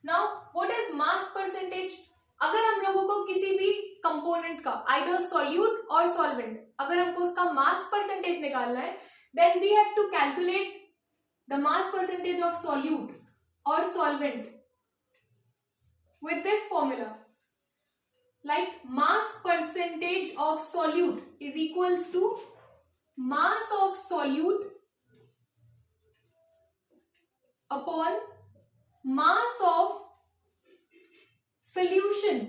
Now what is mass percentage? अगर हम लोगों को किसी भी कंपोनेंट का आइदर सॉल्यूट और सॉल्वेंट, अगर हमको उसका मास परसेंटेज निकालना है, then we have to calculate the mass percentage of solute और solvent with this formula, like mass percentage of solute is equals to mass of solute upon mass of solution,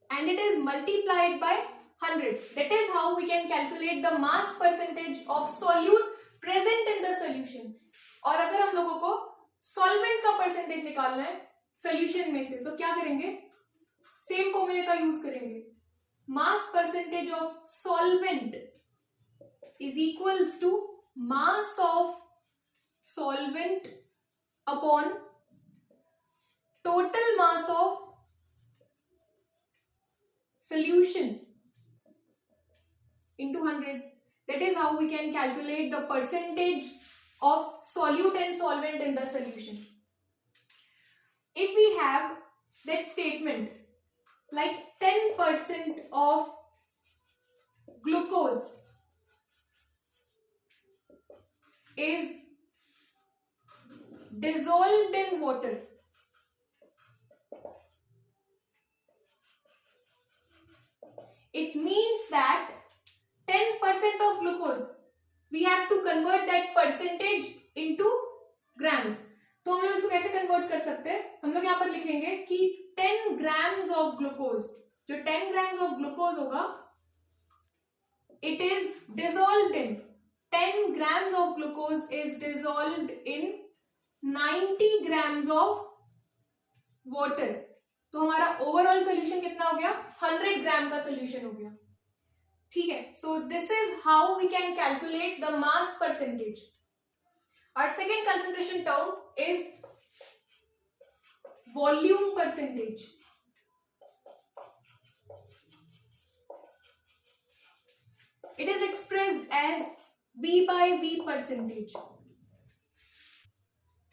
and it is multiplied by 100. That is how we can calculate the mass percentage of solute present in the solution. और अगर हम लोगों को solvent का percentage निकालना है solution में से, तो क्या करेंगे? सेम फॉर्मूले का यूज करेंगे. Mass percentage of solvent is equals to mass of solvent upon total mass of solution into 100. That is how we can calculate the percentage of solute and solvent in the solution. If we have that statement like 10% of glucose is dissolved in water, it means that 10% of glucose, we have to convert that percentage into grams. तो हम लोग इसको कैसे convert कर सकते हैं? हम लोग यहाँ पर लिखेंगे कि 10 ग्राम्स ऑफ ग्लूकोज, जो 10 ग्राम्स ऑफ ग्लूकोज होगा, it is dissolved in 10 grams of glucose is dissolved in 90 grams of water. तो हमारा ओवरऑल सोल्यूशन कितना हो गया? 100 ग्राम का सोल्यूशन हो गया. ठीक है. So this is how we can calculate the mass percentage. Our second concentration term is volume percentage. It is expressed as V by V percentage.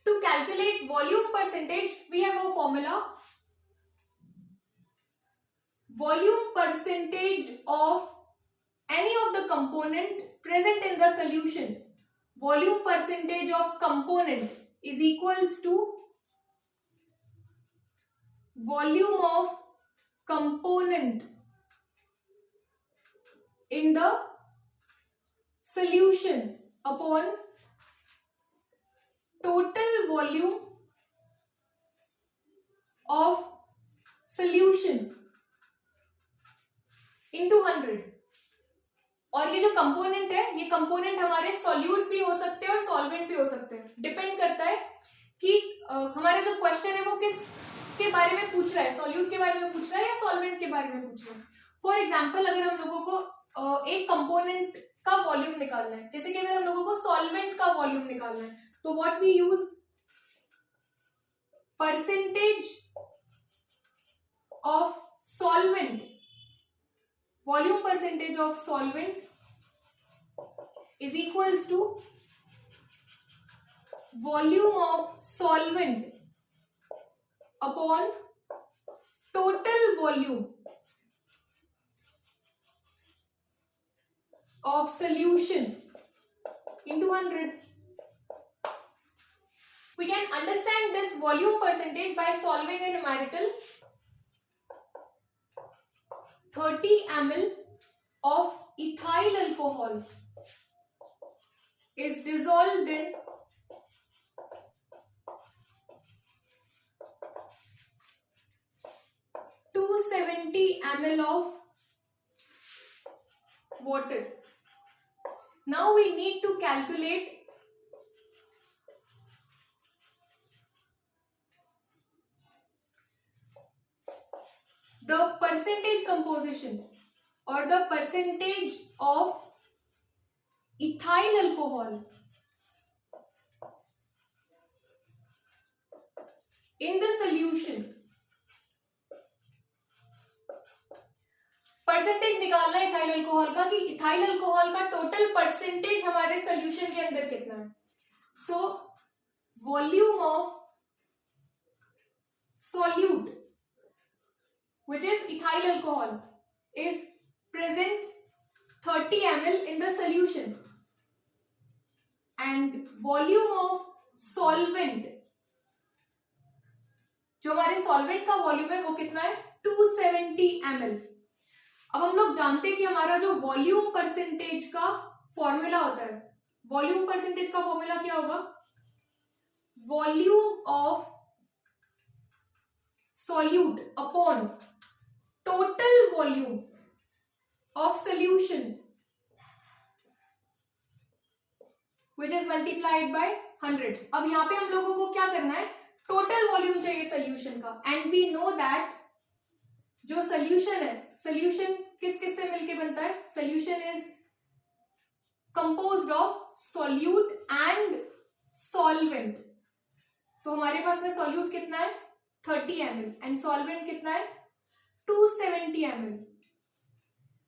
To calculate volume percentage, we have a formula. Volume percentage of any of the component present in the solution. Volume percentage of component is equals to volume of component in the solution upon total volume of solution into 100. और ये जो component है, ये component हमारे solute भी हो सकते हैं और सॉल्वेंट भी हो सकते हैं. डिपेंड करता है कि हमारे जो क्वेश्चन है वो किस के बारे में पूछ रहा है, सॉल्यूट के बारे में पूछ रहा है या सॉल्वेंट के बारे में पूछ रहा है. फॉर एग्जांपल, अगर हम लोगों को एक कंपोनेंट का वॉल्यूम निकालना है, जैसे कि अगर हम लोगों को सॉल्वेंट का वॉल्यूम निकालना है, तो what we use, percentage of solvent, volume percentage of solvent is equals to volume of solvent upon total volume of solution into 100. We can understand this volume percentage by solving a numerical. 30 ml of ethyl alcohol is dissolved in 270 ml of water. Now we need to calculate the percentage composition or the percentage of ethyl alcohol in the solution. Percentage निकालना है ethyl alcohol का, कि ethyl alcohol का total percentage हमारे solution के अंदर कितना है. So volume of solute, which is ethyl alcohol, is present 30 ml in the solution, and volume of solvent, जो हमारे सॉल्वेंट का वॉल्यूम है वो कितना है 270 ml। अब हम लोग जानते हैं कि हमारा जो वॉल्यूम परसेंटेज का फॉर्मूला होता है, वॉल्यूम परसेंटेज का फॉर्मूला क्या होगा, volume of solute upon total volume of solution which is multiplied by 100। अब यहां पे हम लोगों को क्या करना है, टोटल वॉल्यूम चाहिए सोल्यूशन का, एंड वी नो दैट जो सोल्यूशन है, सोल्यूशन किस किस से मिलके बनता है, solution is composed of solute and solvent. तो हमारे पास में सोल्यूट कितना है 30 ml एंड सॉल्वेंट कितना है 270 ml।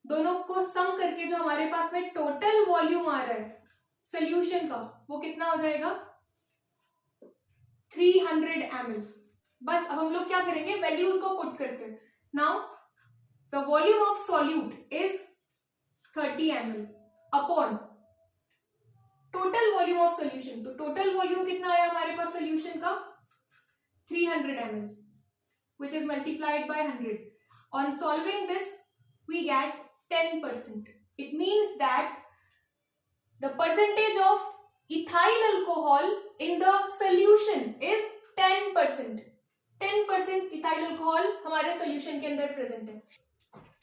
दोनों को सम करके जो हमारे पास में टोटल वॉल्यूम आ रहा है सोल्यूशन का वो कितना हो जाएगा 300 ml। बस अब हम लोग क्या करेंगे, वैल्यूज को पुट करते हैं। Now the volume of solute is 30 ml upon total volume of solution, तो टोटल वॉल्यूम कितना आया हमारे पास सोल्यूशन का 300 ml which is multiplied by 100। On solving this we get 10%। It means that the percentage of ethyl alcohol in the solution is 10%। 10% ethyl alcohol हमारे solution के अंदर present है।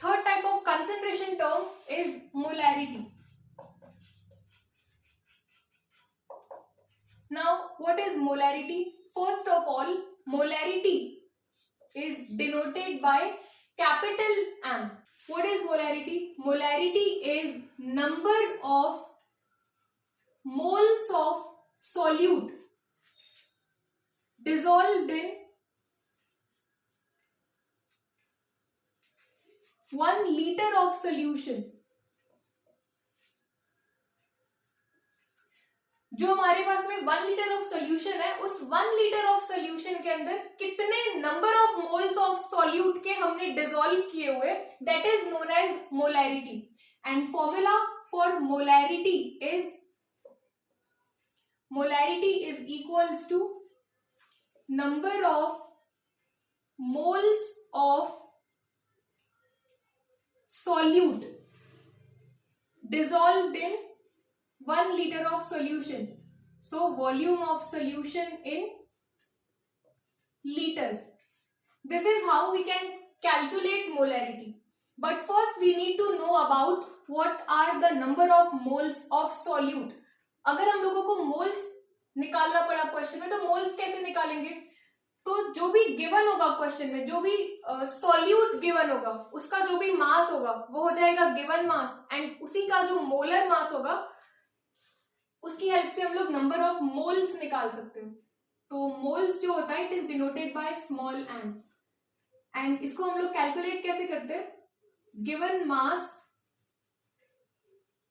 Third type of concentration term is molarity। Now what is molarity? First of all, molarity is denoted by capital M. What is molarity? Molarity is number of moles of solute dissolved in 1 liter of solution। जो हमारे पास में 1 litre of solution है, उस 1 litre of solution के अंदर कितने number of moles of solute के हमने डिसॉल्व किए हुए, that is known as molarity. And formula for molarity is equals to number of moles of solute dissolved in 1 liter of solution. So volume of solution in liters. This is how we can calculate molarity. But first we need to know about what are the number of moles of solute. अगर हम लोगों को moles निकालना पड़ा question में, तो moles कैसे निकालेंगे, तो जो भी गिवन होगा क्वेश्चन में, जो भी सॉल्यूट गिवन होगा उसका जो भी मास होगा वो हो जाएगा गिवन मास, एंड उसी का जो मोलर मास होगा उसकी हेल्प से हम लोग नंबर ऑफ मोल्स निकाल सकते हैं। तो मोल्स जो होता है it is denoted by small n, and इसको हम लोग कैलकुलेट कैसे करते हैं, given mass,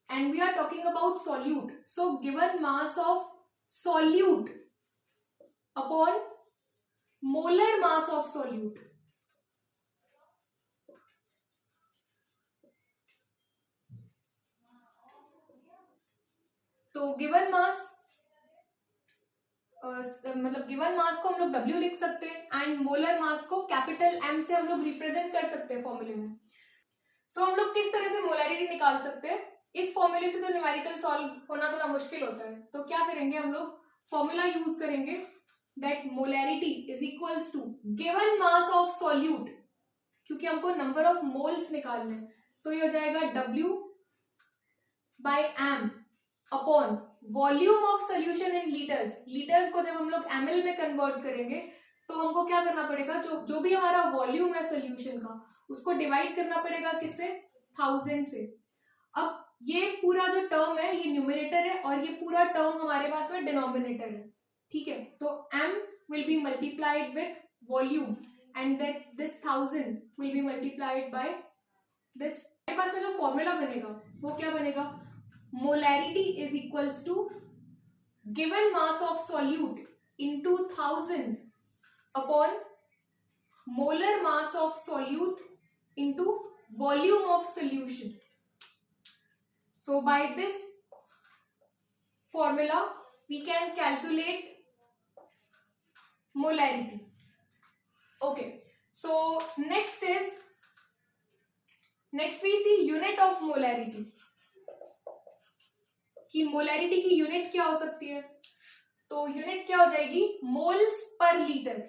and we are talking about solute, so given mass of solute upon molar mass of solute. तो गिवन मास मतलब गिवन मास को हम लोग W लिख सकते हैं एंड मोलर मास को कैपिटल M से हम लोग रिप्रेजेंट कर सकते हैं फॉर्मूले में। सो हम लोग किस तरह से मोलैरिटी निकाल सकते हैं, इस फॉर्मूले से तो न्यूमेरिकल सॉल्व होना थोड़ा मुश्किल होता है, तो क्या करेंगे हम लोग फॉर्मूला यूज करेंगे, that molarity is equals to given mass of solute, क्योंकि हमको नंबर ऑफ मोल्स निकालने हैं, तो ये हो जाएगा W by M upon volume of solution in litres. Litres को जब हम लोग ml में कन्वर्ट करेंगे तो हमको क्या करना पड़ेगा, जो भी हमारा वॉल्यूम है सोल्यूशन का उसको डिवाइड करना पड़ेगा किससे, 1000 से। अब ये पूरा जो टर्म है ये न्यूमरेटर है और ये पूरा टर्म हमारे पास में डिनोमिनेटर है, ठीक है। तो m will be multiplied with volume and that this 1000 will be multiplied by this। हमारे पास में जो फॉर्मूला बनेगा वो क्या बनेगा, molarity is equals to given mass of solute into 1000 upon molar mass of solute into volume of solution. So by this formula we can calculate molarity. Okay, so next we see unit of molarity. कि molarity की unit क्या हो सकती है, तो unit क्या हो जाएगी, moles per litre.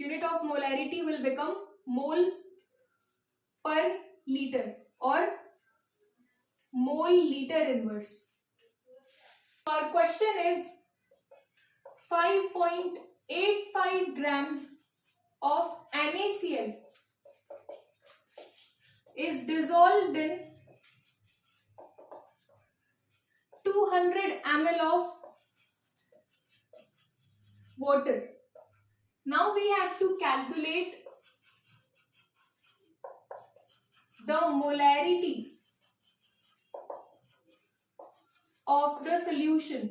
Unit of molarity will become moles per litre और mole litre inverse. Our question is 5.85 grams of NaCl is dissolved in 200 ml of water. Now we have to calculate the molarity of the solution.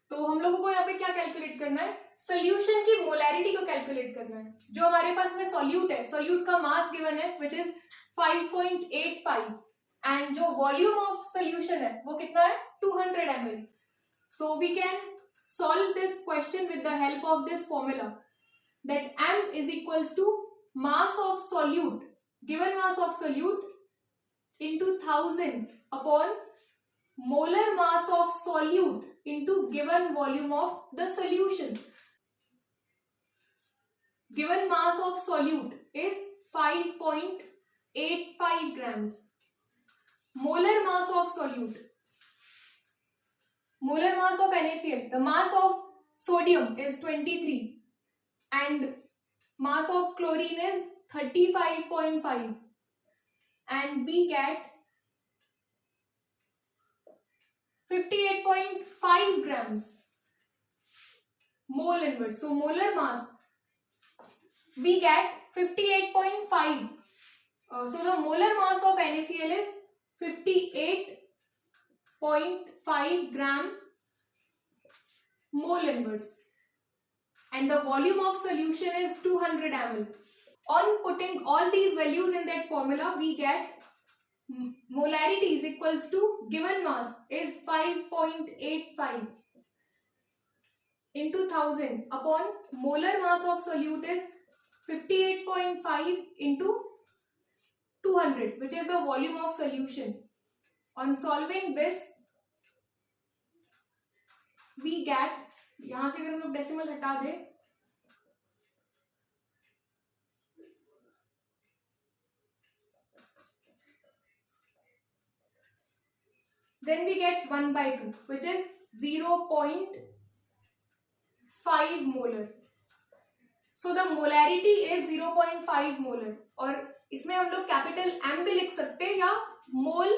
तो हम लोगों को यहाँ पे क्या calculate करना है, सोल्यूशन की मोलैरिटी को कैलकुलेट करना है. जो हमारे पास में सॉल्यूट है, सॉल्यूट का मास गिवन है विच इज 5.85 एंड जो वॉल्यूम ऑफ सोल्यूशन है वो कितना है 200 ml. So we can solve this question with the help of this formula that m is equals to mass of solute, given mass of solute into 1000 upon molar mass of solute into given volume of the solution. Given mass of solute is 5.85 grams. Molar mass of solute, molar mass of NaCl, the mass of sodium is 23 and mass of chlorine is 35.5 and we get 58.5 grams mole inverse. So molar mass we get 58.5. So the molar mass of NaCl is 58.5 gram mole inverse and the volume of solution is 200 ml. On putting all these values in that formula we get molarity is equals to given mass is 5.85 into 1000 upon molar mass of solute is 58.5 into 200 which is the volume of solution. On solving this we get, यहां से अगर हम लोग decimal हटा दें then we get 1/2 which is 0.5 molar. So the molarity is 0.5 molar और इसमें हम लोग कैपिटल M भी लिख सकते हैं या मोल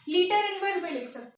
लीटर इनवर्स भी लिख सकते हैं.